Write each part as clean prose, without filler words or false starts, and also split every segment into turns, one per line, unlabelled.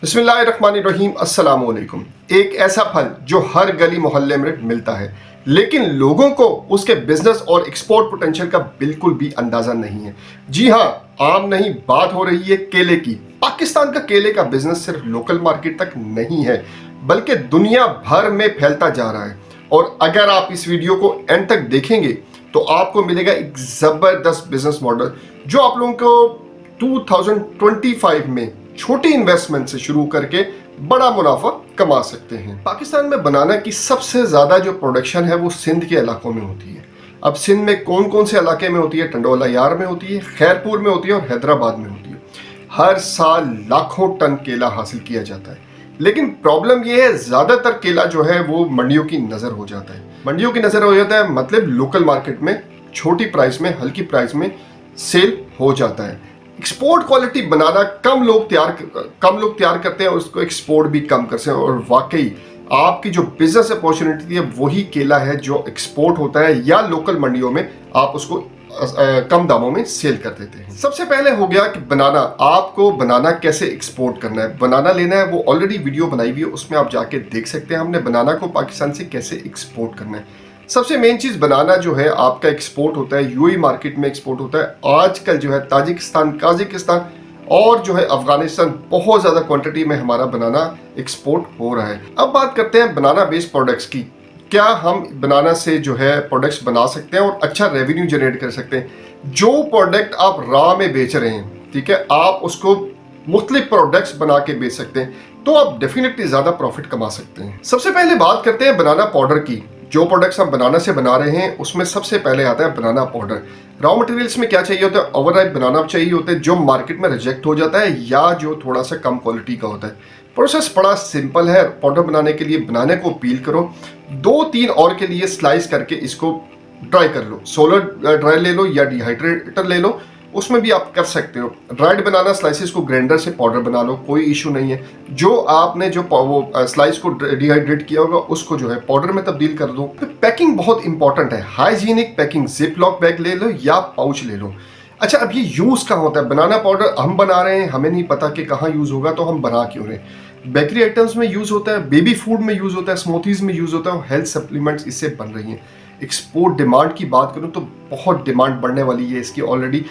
बिस्मिल्लाहिर्रहमानिर्रहीम अस्सलाम वालेकुम। एक ऐसा फल जो हर गली मोहल्ले में मिलता है, लेकिन लोगों को उसके बिजनेस और एक्सपोर्ट पोटेंशियल का बिल्कुल भी अंदाजा नहीं है। जी हाँ, आम नहीं, बात हो रही है केले की। पाकिस्तान का केले का बिजनेस सिर्फ लोकल मार्केट तक नहीं है, बल्कि दुनिया भर में फैलता जा रहा है। और अगर आप इस वीडियो को एंड तक देखेंगे तो आपको मिलेगा एक जबरदस्त बिजनेस मॉडल जो आप लोगों को 2025 में छोटी इन्वेस्टमेंट से शुरू करके बड़ा मुनाफा कमा सकते हैं। पाकिस्तान में बनाना की सबसे ज्यादा जो प्रोडक्शन है वो सिंध के इलाकों में होती है। अब सिंध में कौन कौन से इलाके में होती है? टंडोला यार में होती है, खैरपुर में होती है और हैदराबाद में होती है। हर साल लाखों टन केला हासिल किया जाता है, लेकिन प्रॉब्लम यह है ज्यादातर केला जो है वो मंडियों की नजर हो जाता है। मंडियों की नजर हो जाता है मतलब लोकल मार्केट में छोटी प्राइस में, हल्की प्राइस में सेल हो जाता है। एक्सपोर्ट क्वालिटी बनाना कम लोग तैयार करते हैं और उसको एक्सपोर्ट भी कम करते हैं। और वाकई आपकी जो बिजनेस अपॉर्चुनिटी है वही केला है जो एक्सपोर्ट होता है या लोकल मंडियों में आप उसको कम दामों में सेल कर देते हैं। सबसे पहले हो गया कि बनाना, आपको बनाना कैसे एक्सपोर्ट करना है। बनाना लेना है, वो ऑलरेडी वीडियो बनाई हुई है, उसमें आप जाके देख सकते हैं हमने बनाना को पाकिस्तान से कैसे एक्सपोर्ट करना है। सबसे मेन चीज बनाना जो है आपका एक्सपोर्ट होता है, यूएई मार्केट में एक्सपोर्ट होता है। आजकल जो है ताजिकिस्तान, काजिकिस्तान और जो है अफगानिस्तान बहुत ज्यादा क्वांटिटी में हमारा बनाना एक्सपोर्ट हो रहा है। अब बात करते हैं बनाना बेस्ड प्रोडक्ट्स की। क्या हम बनाना से जो है प्रोडक्ट्स बना सकते हैं और अच्छा रेवेन्यू जनरेट कर सकते हैं? जो प्रोडक्ट आप रॉ में बेच रहे हैं, ठीक है, आप उसको मुख्तलिफ प्रोडक्ट्स बना के बेच सकते हैं, तो आप डेफिनेटली ज्यादा प्रॉफिट कमा सकते हैं। सबसे पहले बात करते हैं बनाना पाउडर की। जो प्रोडक्ट्स हम बनाना से बना रहे हैं उसमें सबसे पहले आता है बनाना पाउडर। रॉ मटेरियल्स में क्या चाहिए होता है? ओवरराइप बनाना चाहिए होता है जो मार्केट में रिजेक्ट हो जाता है या जो थोड़ा सा कम क्वालिटी का होता है। प्रोसेस बड़ा सिंपल है। पाउडर बनाने के लिए बनाने को पील करो, 2-3 और के लिए स्लाइस करके इसको ड्राई कर लो। सोलर ड्राई ले लो या डिहाइड्रेटर ले लो, उसमें भी आप कर सकते हो। ड्राइड बनाना स्लाइसेस को ग्राइंडर से पाउडर बना लो, कोई इशू नहीं है। जो आपने जो वो स्लाइस को डिहाइड्रेट किया होगा उसको जो है पाउडर में तब्दील कर दो। तो पैकिंग बहुत इंपॉर्टेंट है, hygienic packing. Zip lock bag ले लो या पाउच ले लो। अच्छा, अब ये यूज कहाँ होता है? बनाना पाउडर हम बना रहे हैं, हमें नहीं पता कि कहाँ यूज होगा, तो हम बना क्यों रहे हैं? बेकरी आइटम्स में यूज होता है, बेबी फूड में यूज होता है, स्मूथीज में यूज होता है, हेल्थ सप्लीमेंट्स इससे बन रही हैं। एक्सपोर्ट डिमांड की बात करूं तो बहुत डिमांड बढ़ने वाली है इसकी, ऑलरेडी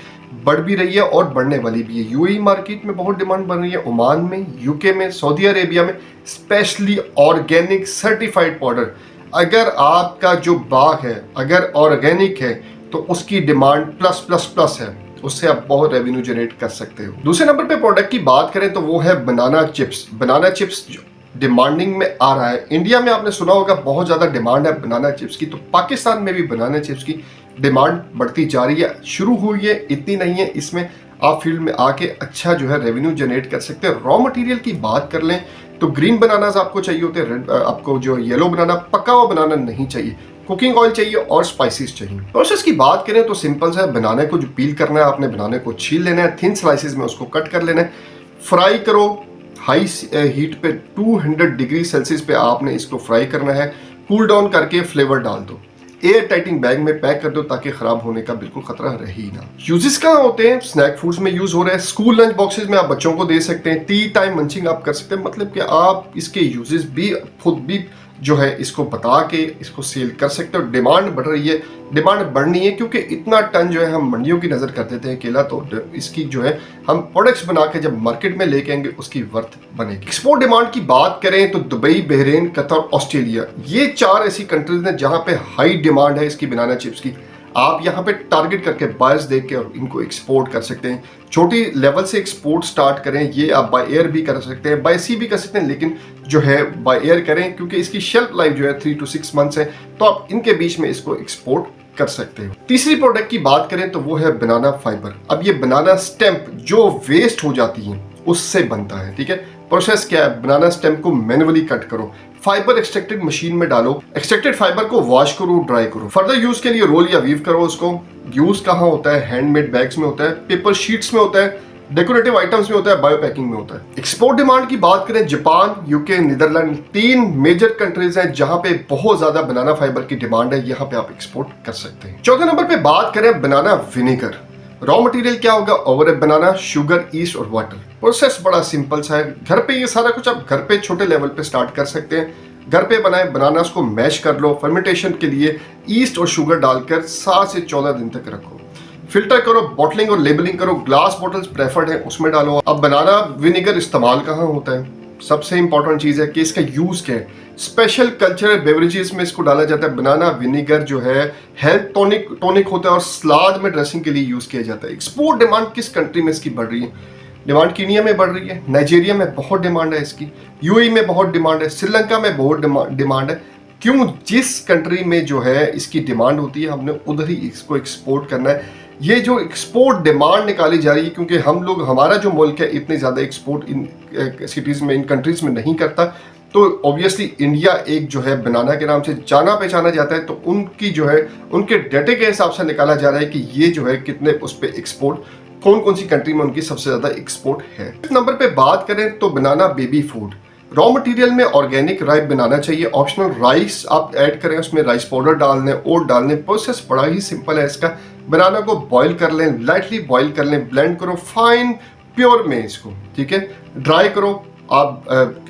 बढ़ भी रही है और बढ़ने वाली भी है। यूएई मार्केट में बहुत डिमांड बढ़ रही है, ओमान में, यूके में, सऊदी अरेबिया में, स्पेशली ऑर्गेनिक सर्टिफाइड पाउडर। अगर आपका जो बाग है अगर ऑर्गेनिक है तो उसकी डिमांड प्लस प्लस प्लस है, उससे आप बहुत रेवेन्यू जनरेट कर सकते हो। दूसरे नंबर पे प्रोडक्ट की बात करें तो वो है banana chips. Banana chips demanding में आ रहा है। इंडिया में आपने सुना होगा बहुत ज़्यादा डिमांड है बनाना चिप्स की, तो पाकिस्तान में भी बनाना चिप्स की डिमांड बढ़ती जा रही है। शुरू हुई है, इतनी नहीं है। इसमें आप फील्ड में आके अच्छा जो है रेवेन्यू जनरेट कर सकते हैं। रॉ मटेरियल की बात कर लें तो ग्रीन बनानास आपको चाहिए होते हैं, आपको जो येलो बनाना, पका हुआ बनाना नहीं चाहिए। कुकिंग ऑयल चाहिए और स्पाइसेस चाहिए। प्रोसेस की बात करें तो सिंपल सा है। बनाने को जो पील करना है, आपने बनाने को छील लेना है, थिन स्लाइसेस में उसको कट कर लेना है, फ्राई करो हाई हीट पे 200 डिग्री सेल्सियस पे आपने इसको फ्राई करना है। कूल डाउन करके फ्लेवर डाल दो, एयर टाइटिंग बैग में पैक कर दो ताकि खराब होने का बिल्कुल खतरा रहे ही ना। यूजेस कहाँ होते हैं? स्नैक फूड्स में यूज हो रहे हैं, स्कूल लंच बॉक्सेस में आप बच्चों को दे सकते हैं, टी टाइम मंचिंग आप कर सकते हैं। मतलब कि आप इसके यूजेस भी खुद भी जो है इसको बता के इसको सेल कर सकते हो। डिमांड बढ़ रही है, डिमांड बढ़नी है क्योंकि इतना टन जो है हम मंडियों की नजर कर देते हैं केला, तो इसकी जो है हम प्रोडक्ट्स बना के जब मार्केट में लेके आएंगे उसकी वर्थ बनेगी। एक्सपोर्ट डिमांड की बात करें तो दुबई, बहरीन, कतर, ऑस्ट्रेलिया, ये 4 ऐसी कंट्रीज हैं जहां पे हाई डिमांड है इसकी बनाना चिप्स की। आप यहाँ पे टारगेट करके बायर्स देख के और इनको एक्सपोर्ट कर सकते हैं। छोटी लेवल से एक्सपोर्ट स्टार्ट करें। ये आप बाय एयर भी कर सकते हैं, बाय सी भी कर सकते हैं, लेकिन जो है बाय एयर करें क्योंकि इसकी शेल्फ लाइफ जो है 3 to 6 मंथ्स है, तो आप इनके बीच में इसको एक्सपोर्ट कर सकते हो। तीसरी प्रोडक्ट की बात करें तो वो है बनाना फाइबर। अब ये बनाना स्टेम्प जो वेस्ट हो जाती है उससे बनता है, ठीक है। प्रोसेस क्या है? बनाना स्टेम को मैनुअली कट करो, फाइबर एक्सट्रैक्टेड मशीन में डालो, एक्सट्रैक्टेड फाइबर को वॉश करो, ड्राई करो, फर्दर यूज के लिए रोल या वीव करो उसको। यूज कहाँ होता है? हैंडमेड बैग्स में होता है, पेपर शीट्स में होता है, डेकोरेटिव आइटम्स में होता है, बायो पैकिंग में होता है। एक्सपोर्ट डिमांड की बात करें, Japan, UK, Netherlands, 3 major countries हैं जहां पे बहुत ज्यादा बनाना फाइबर की डिमांड है। यहां पे आप एक्सपोर्ट कर सकते हैं। चौथे नंबर पे बात करें बनाना विनेगर। रॉ मटेरियल क्या होगा? ओवर ए बनाना, शुगर, ईस्ट और वाटर। प्रोसेस बड़ा सिंपल सा है, घर पे ये सारा कुछ आप घर पे छोटे लेवल पे स्टार्ट कर सकते हैं। घर पे बनाए बनानास को मैश कर लो, फर्मेंटेशन के लिए ईस्ट और शुगर डालकर 7 से 14 दिन तक रखो, फिल्टर करो, बॉटलिंग और लेबलिंग करो। ग्लास बॉटल्स प्रेफर्ड है, उसमें डालो। अब बनाना विनेगर इस्तेमाल कहाँ होता है? सबसे इंपॉर्टेंट चीज़ है कि इसका यूज़ क्या है। स्पेशल कल्चरल बेवरेजेस में इसको डाला जाता है। बनाना विनेगर जो है हेल्थ टॉनिक होता है और सलाद में ड्रेसिंग के लिए यूज़ किया जाता है। एक्सपोर्ट डिमांड किस कंट्री में इसकी बढ़ रही है? डिमांड कीनिया में बढ़ रही है, नाइजीरिया में बहुत डिमांड है इसकी, यूएई में बहुत डिमांड है, श्रीलंका में बहुत डिमांड है। क्यों? जिस कंट्री में जो है इसकी डिमांड होती है, हमने उधर ही इसको एक्सपोर्ट करना है। ये जो एक्सपोर्ट डिमांड निकाली जा रही है, क्योंकि हम लोग, हमारा जो मुल्क है इतने ज़्यादा एक्सपोर्ट इन सिटीज़ में, इन कंट्रीज़ में नहीं करता, तो ऑब्वियसली इंडिया एक जो है बनाना के नाम से जाना पहचाना जाता है। तो उनकी जो है, उनके डेटे के हिसाब से निकाला जा रहा है कि ये जो है कितने उस पर एक्सपोर्ट, कौन कौन सी कंट्री में उनकी सबसे ज़्यादा एक्सपोर्ट है। इस नंबर पे बात करें तो बनाना बेबी फूड। रॉ मटेरियल में ऑर्गेनिक राइस बनाना चाहिए, ऑप्शनल राइस आप ऐड करें, उसमें राइस पाउडर डालने, ओट डालने। प्रोसेस बड़ा ही सिंपल है इसका। बनाना को बॉईल कर लें, लाइटली बॉईल कर लें, ब्लेंड करो फाइन प्योर में इसको, ठीक है। ड्राई करो, आप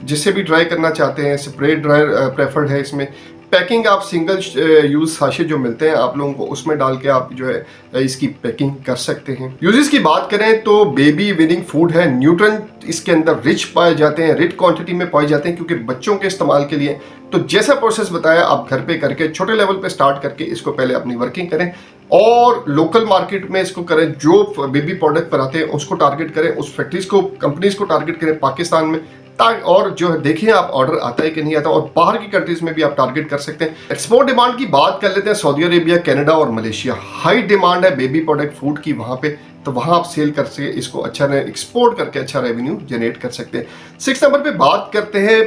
जिससे भी ड्राई करना चाहते हैं, स्प्रे ड्राई प्रेफर्ड है इसमें। पैकिंग आप सिंगल यूज साशे जो मिलते हैं आप लोगों को, उसमें डाल के आप जो है इसकी पैकिंग कर सकते हैं। यूजेस की बात करें तो बेबी विनिंग फूड है, न्यूट्रिएंट इसके अंदर रिच पाए जाते हैं, रिच क्वांटिटी में पाए जाते हैं, क्योंकि बच्चों के इस्तेमाल के लिए। तो जैसा प्रोसेस बताया, आप घर पे करके छोटे लेवल पे स्टार्ट करके इसको पहले अपनी वर्किंग करें और लोकल मार्केट में इसको करें। जो बेबी प्रोडक्ट बनाते हैं उसको टारगेट करें, उस फैक्ट्रीज को, कंपनीज को टारगेट करें पाकिस्तान में, और जो है देखिए आप ऑर्डर आता है कि नहीं आता। और बाहर की कंट्रीज में भी आप टारगेट कर सकते हैं। एक्सपोर्ट डिमांड की बात कर लेते हैं। सऊदी अरेबिया, कनाडा और मलेशिया हाई डिमांड है बेबी प्रोडक्ट फूड की वहां पे, तो वहां आप सेल कर सके, इसको अच्छा एक्सपोर्ट करके अच्छा रेवेन्यू जनरेट कर सकते हैं। 6 नंबर पे बात करते हैं।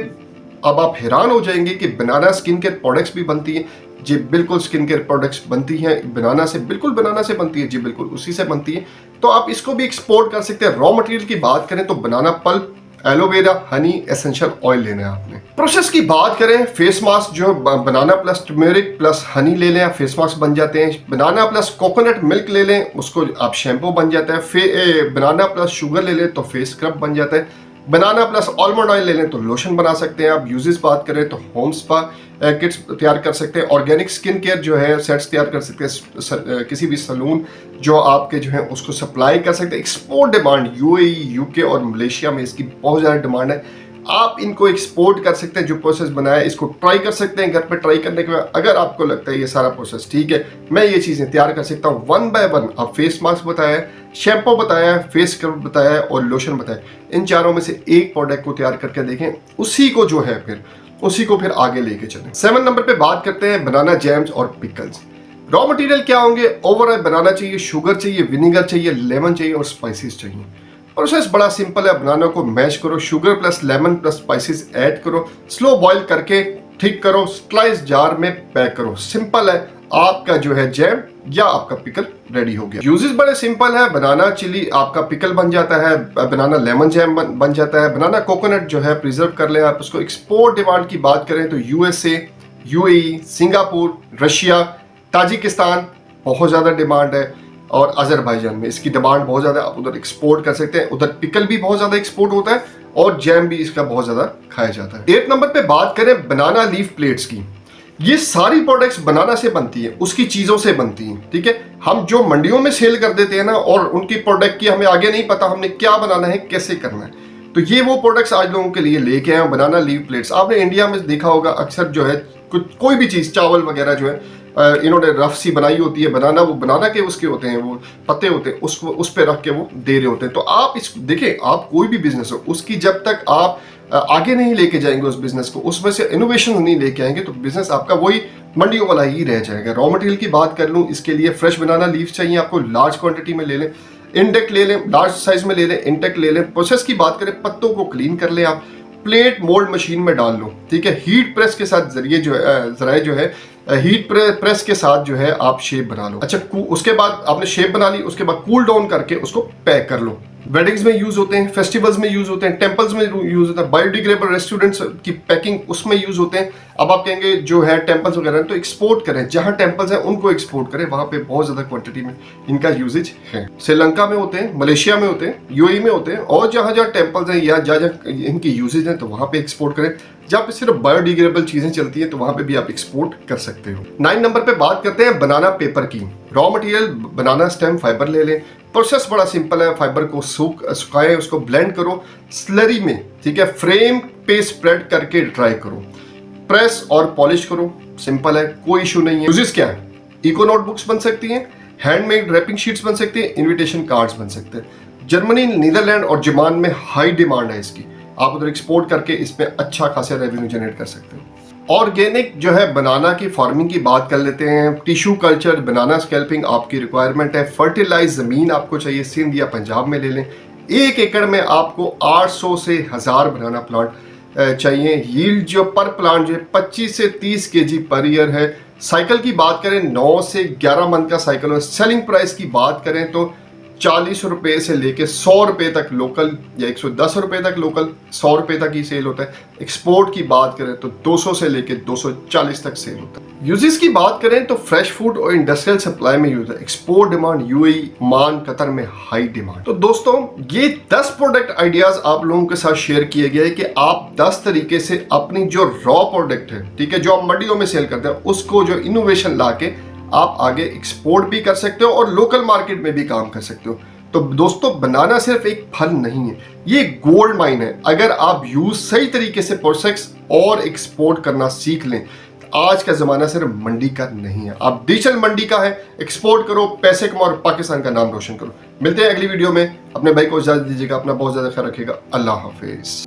अब आप हैरान हो जाएंगे कि बनाना स्किन केयर प्रोडक्ट्स भी बनती है। जी बिल्कुल, स्किन केयर प्रोडक्ट्स बनती हैं बनाना से, बिल्कुल बनाना से बनती है, जी बिल्कुल उसी से बनती है। तो आप इसको भी एक्सपोर्ट कर सकते हैं। रॉ मटेरियल की बात करें तो banana pulp, aloe vera, honey, essential oil लेना है आपने। प्रोसेस की बात करें, फेस मास्क जो बनाना प्लस टर्मरिक प्लस हनी ले लें, फेस मास्क बन जाते हैं। बनाना प्लस कोकोनट मिल्क ले लें, उसको आप शैम्पू बन जाता है। बनाना प्लस शुगर ले लें तो फेस स्क्रब बन जाता है। बनाना प्लस आलमंड ऑयल ले लें तो लोशन बना सकते हैं आप। यूजेस बात करें तो होम स्पा किट्स तैयार कर सकते हैं। ऑर्गेनिक स्किन केयर जो है सेट्स तैयार कर सकते हैं। किसी भी सलून जो आपके जो है उसको सप्लाई कर सकते हैं। एक्सपोर्ट डिमांड यूएई, यूके और मलेशिया में इसकी बहुत ज़्यादा डिमांड है। आप इनको एक्सपोर्ट कर सकते हैं। जो प्रोसेस बनाया इसको ट्राई कर सकते हैं घर पे। ट्राई करने के बाद अगर आपको लगता है ये सारा प्रोसेस ठीक है, मैं ये चीज़ें तैयार कर सकता हूँ, 1 बाय 1 आप फेस मास्क बताया, शैम्पू बताया, फेस स्क्रब बताया और लोशन बताया, इन चारों में से एक प्रोडक्ट को तैयार करके देखें, उसी को फिर आगे लेके चलें। 7 नंबर पे बात करते हैं बनाना जैम्स और पिकल्स। रॉ मटेरियल क्या होंगे? ओवरऑल बनाना चाहिए, शुगर चाहिए, विनेगर चाहिए, लेमन चाहिए और स्पाइसेस चाहिए। प्रोसेस बड़ा सिंपल है। बनाना को मैश करो, sugar plus lemon plus spices add करो, स्लो बॉईल करके ठीक करो, स्लाइस जार में पैक करो। सिंपल है, आपका जो है जैम या आपका पिकल रेडी हो गया। यूजेस बड़े सिंपल है। बनाना चिली आपका पिकल बन जाता है, बनाना लेमन जैम बन जाता है। बनाना कोकोनट जो है प्रिजर्व कर लें आप उसको। एक्सपोर्ट डिमांड की बात करें तो USA, UAE, Singapore, Russia, Tajikistan बहुत ज़्यादा डिमांड है और अजरबैजान में इसकी डिमांड बहुत ज़्यादा, आप उधर एक्सपोर्ट कर सकते हैं। उधर पिकल भी बहुत ज़्यादा एक्सपोर्ट होता है और जैम भी इसका बहुत ज़्यादा खाया जाता है। 8 नंबर पे बात करें बनाना लीफ प्लेट्स की। ये सारी प्रोडक्ट्स बनाना से बनती है, उसकी चीज़ों से बनती हैं, ठीक है। हम जो मंडियों में सेल कर देते हैं ना, और उनकी प्रोडक्ट की हमें आगे नहीं पता हमने क्या बनाना है, कैसे करना है, तो ये वो प्रोडक्ट्स आज लोगों के लिए लेके आए बनाना लीफ प्लेट्स। आपने इंडिया में देखा होगा अक्सर जो है कोई भी चीज़, चावल वगैरह जो है इन्होंने रफ सी बनाई होती है, बनाना वो बनाना के उसके होते हैं, वो पत्ते होते हैं, उसको उस पर रख के वो दे रहे होते हैं। तो आप इस देखिए, आप कोई भी बिजनेस हो, उसकी जब तक आप आगे नहीं लेके जाएंगे उस बिजनेस को, उसमें से इनोवेशन नहीं लेके आएंगे, तो बिजनेस आपका वही मंडियों वाला ही रह जाएगा। रॉ मटेरियल की बात कर लूँ, इसके लिए फ्रेश बनाना लीफ चाहिए आपको, लार्ज क्वांटिटी में ले लें। इंटेक्ट ले लें, लार्ज साइज में ले लें, इंटेक्ट ले लें। प्रोसेस की बात करें, पत्तों को क्लीन कर लें आप, प्लेट मोल्ड मशीन में डाल लो, ठीक है। हीट प्रेस के साथ जरिए जो है हीट प्रेस के साथ जो है आप शेप बना लो। अच्छा, उसके बाद आपने शेप बना ली, उसके बाद कूल डाउन करके उसको पैक कर लो। वेडिंग्स में यूज होते हैं, फेस्टिवल्स में यूज होते हैं, टेम्पल्स में यूज होता है, बायोडिग्रेडेबल रेस्टोरेंट्स की पैकिंग उसमें यूज होते हैं। अब आप कहेंगे जो है टेम्पल्स वगैरह तो एक्सपोर्ट करें, जहां टेम्पल्स हैं उनको एक्सपोर्ट करें, वहां पे बहुत ज्यादा क्वांटिटी में इनका यूजेज है। श्रीलंका में होते हैं, मलेशिया में होते हैं, यूएई में होते हैं, और जहां जहां टेम्पल्स हैं या जहां जहां इनकी यूजेज हैं तो वहां पे एक्सपोर्ट करें। जहां पे सिर्फ बायोडिग्रेडेबल चीजें चलती हैं तो वहां पे भी आप एक्सपोर्ट कर सकते हो। 9 नंबर पे बात करते हैं बनाना पेपर की। रॉ मटेरियल बनाना स्टेम फाइबर ले लें। प्रोसेस बड़ा सिंपल है, फाइबर को सुखाएं, उसको ब्लेंड करो स्लरी में, ठीक है, फ्रेम पे स्प्रेड करके ड्राई करो, प्रेस और पॉलिश करो, सिंपल है, कोई इशू नहीं है। यूजेस क्या है? इको नोटबुक्स बन सकती हैं, हैंडमेड रैपिंग शीट्स बन सकती हैं, इनविटेशन कार्ड्स बन सकते हैं। जर्मनी, नीदरलैंड और जापान में हाई डिमांड है इसकी, आप उधर एक्सपोर्ट करके इसमें अच्छा खासा रेवेन्यू जनरेट कर सकते हो। ऑर्गेनिक जो है बनाना की फार्मिंग की बात कर लेते हैं। टिश्यू कल्चर, बनाना स्कैल्पिंग आपकी रिक्वायरमेंट है। फर्टिलाइज जमीन आपको चाहिए, सिंध या पंजाब में ले लें। 1 एकड़ में आपको 800 से 1000 बनाना प्लांट चाहिए। यील्ड जो पर प्लांट जो है 25 से 30 केजी पर ईयर है। साइकिल की बात करें 9 से 11 मंथ का साइकिल है। सेलिंग प्राइस की बात करें तो 40 रुपए से लेके 100 रुपए तक लोकल या 110 रुपए तक लोकल, 100 रुपए तक ही सेल होता है। एक्सपोर्ट की बात करें तो 200 से लेके 240 तक सेल होता है। यूजेस की बात करें तो फ्रेश फूड और इंडस्ट्रियल सप्लाई में यूज है। Export demand UAE, Oman, Qatar में हाई डिमांड। तो दोस्तों ये 10 प्रोडक्ट आइडियाज आप लोगों के साथ शेयर किए गए कि आप 10 तरीके से अपनी जो रॉ प्रोडक्ट है, ठीक है, जो आप मंडियों में सेल करते हैं, उसको जो इनोवेशन ला के आप आगे एक्सपोर्ट भी कर सकते हो और लोकल मार्केट में भी काम कर सकते हो। तो दोस्तों बनाना सिर्फ एक फल नहीं है, ये गोल्ड माइन है। अगर आप यूज सही तरीके से प्रोसेस और एक्सपोर्ट करना सीख लें, आज का जमाना सिर्फ मंडी का नहीं है, आप डिजिटल मंडी का है। एक्सपोर्ट करो, पैसे कमाओ और पाकिस्तान का नाम रोशन करो। मिलते हैं अगली वीडियो में। अपने भाई को इजाजत दीजिएगा, अपना बहुत ज्यादा ख्याल रखिएगा। अल्लाह हाफिज।